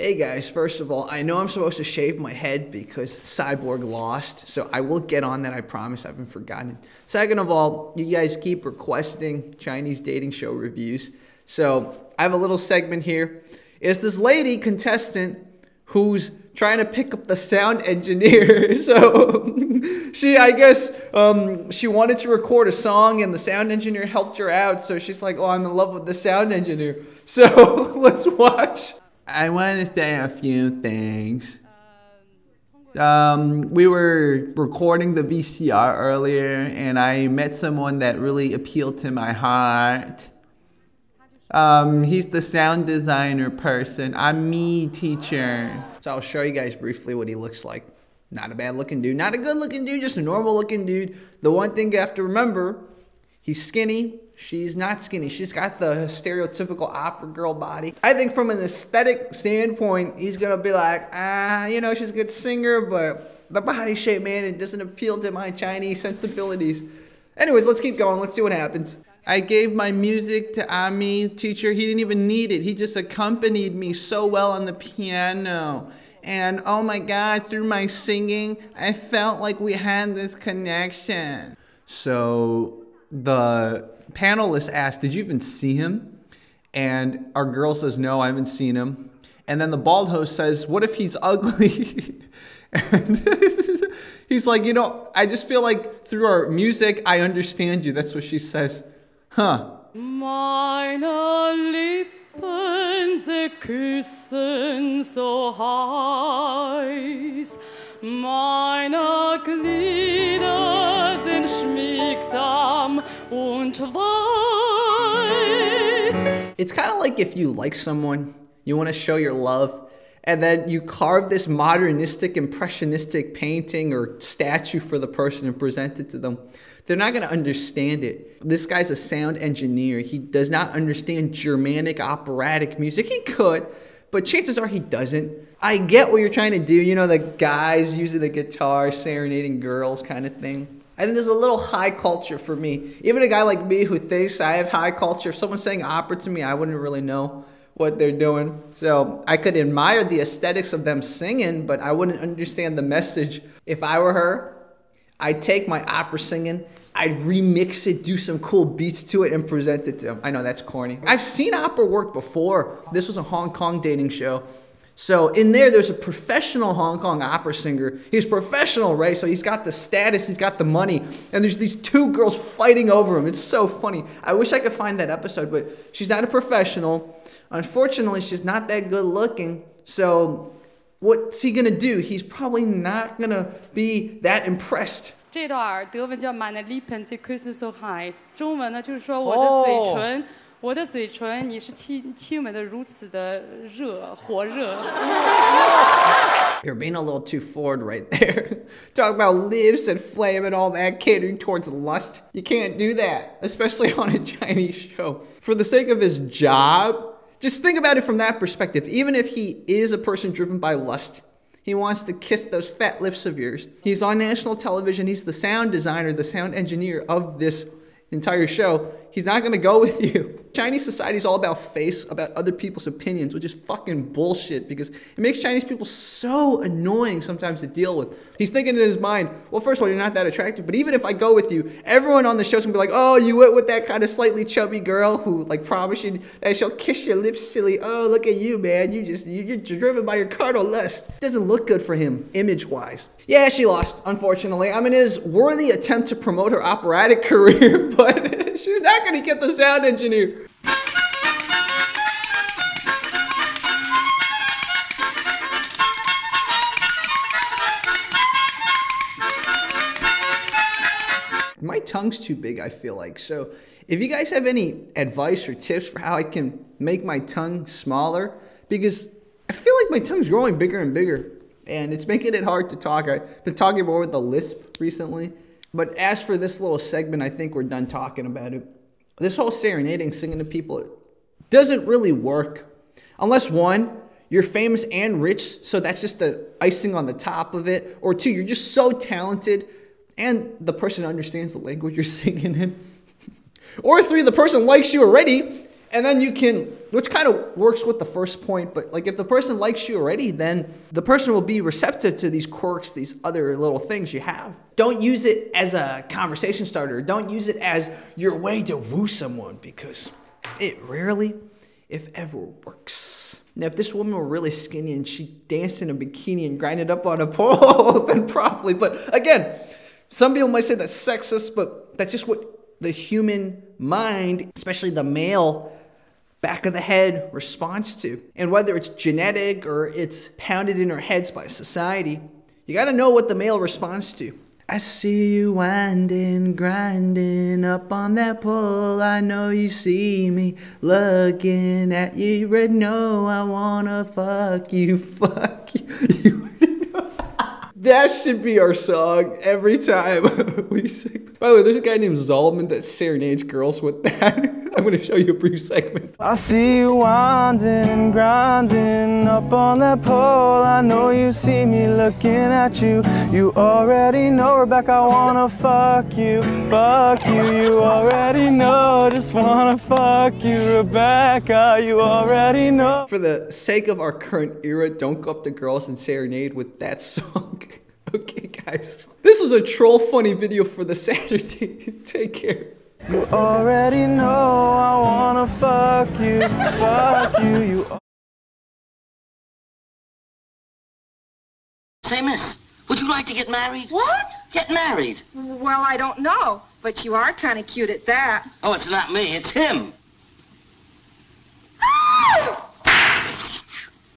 Hey guys, first of all, I know I'm supposed to shave my head because Cyborg lost, so I will get on that, I promise, I haven't forgotten. Second of all, you guys keep requesting Chinese dating show reviews, so I have a little segment here. It's this lady contestant who's trying to pick up the sound engineer. So she wanted to record a song and the sound engineer helped her out, so she's like, oh, I'm in love with the sound engineer. So let's watch. I want to say a few things. We were recording the VCR earlier, and I met someone that really appealed to my heart. He's the sound designer person. I'm me, teacher. So I'll show you guys briefly what he looks like. Not a bad looking dude, not a good looking dude, just a normal looking dude. The one thing you have to remember, he's skinny. She's not skinny. She's got the stereotypical opera girl body. I think from an aesthetic standpoint, he's gonna be like, you know, she's a good singer, but the body shape, man, it doesn't appeal to my Chinese sensibilities. Anyways, let's keep going. Let's see what happens. I gave my music to Ami, teacher. He didn't even need it. He just accompanied me so well on the piano. And oh my God, through my singing, I felt like we had this connection. So the panelist asked, did you even see him? And our girl says, no, I haven't seen him. And then the bald host says, what if he's ugly? And he's like, you know, I just feel like through our music, I understand you. That's what she says. Huh. Meine Lippen, sie küssen so heiß. Meine Glieder sind schmiegsam und weiß. It's kind of like if you like someone, you want to show your love, and then you carve this modernistic, impressionistic painting or statue for the person and present it to them. They're not going to understand it. This guy's a sound engineer. He does not understand Germanic operatic music. He could, but chances are he doesn't. I get what you're trying to do. You know, the guys using the guitar, serenading girls kind of thing. I think there's a little high culture for me. Even a guy like me who thinks I have high culture, if someone's saying opera to me, I wouldn't really know what they're doing. So I could admire the aesthetics of them singing, but I wouldn't understand the message. If I were her, I'd take my opera singing, I'd remix it, do some cool beats to it, and present it to them. I know that's corny. I've seen opera work before. This was a Hong Kong dating show. So in there's a professional Hong Kong opera singer. He's professional, right? So he's got the status, he's got the money, and there's these two girls fighting over him. It's so funny. I wish I could find that episode, but she's not a professional. Unfortunately, she's not that good looking. So what's he gonna do? He's probably not gonna be that impressed. 这段德文叫 meine Lippen, sie küssen so heiß. 中文呢就是说我的嘴唇，我的嘴唇，你是亲吻的如此的热，火热。You're being a little too forward right there. Talk about lips and flame and all that, catering towards lust. You can't do that, especially on a Chinese show. For the sake of his job, just think about it from that perspective. Even if he is a person driven by lust, he wants to kiss those fat lips of yours. He's on national television. He's the sound designer, the sound engineer of this entire show. He's not gonna go with you. Chinese society is all about face, about other people's opinions, which is fucking bullshit because it makes Chinese people so annoying sometimes to deal with. He's thinking in his mind, well, first of all, you're not that attractive, but even if I go with you, everyone on the show's gonna be like, oh, you went with that kind of slightly chubby girl who like promised you that she'll kiss your lips, silly. Oh, look at you, man. You're driven by your carnal lust. It doesn't look good for him, image-wise. Yeah, she lost, unfortunately. I mean, it is a worthy attempt to promote her operatic career, but she's not gonna get the sound engineer. My tongue's too big, I feel like. So if you guys have any advice or tips for how I can make my tongue smaller, because I feel like my tongue's growing bigger and bigger, and it's making it hard to talk. I've been talking more with a lisp recently. But as for this little segment, I think we're done talking about it. This whole serenading, singing to people, doesn't really work. Unless one, you're famous and rich, so that's just the icing on the top of it. Or two, you're just so talented and the person understands the language you're singing in. Or three, the person likes you already And then you can, which kind of works with the first point, but like if the person likes you already, then the person will be receptive to these quirks, these other little things you have. Don't use it as a conversation starter. Don't use it as your way to woo someone, because it rarely, if ever, works. Now, if this woman were really skinny and she danced in a bikini and grinded up on a pole, then probably. But again, some people might say that's sexist, but that's just what the human mind, especially the male back of the head, responds to. And whether it's genetic or it's pounded in our heads by society, you gotta know what the male responds to. I see you winding, grinding up on that pole. I know you see me looking at you. You already know I wanna fuck you, fuck you. You already know. That should be our song every time we sing. By the way, there's a guy named Zalman that serenades girls with that. I'm going to show you a brief segment. I see you winding, grinding up on that pole. I know you see me looking at you. You already know, Rebecca, I wanna fuck you, fuck you. You already know, just wanna fuck you, Rebecca. You already know. For the sake of our current era, don't go up to girls and serenade with that song. Okay, guys. This was a troll funny video for the Saturday. Take care. You already know I wanna fuck you, fuck you. Say, miss, would you like to get married? What? Get married. Well, I don't know, but you are kind of cute at that. Oh, it's not me, it's him. Ah!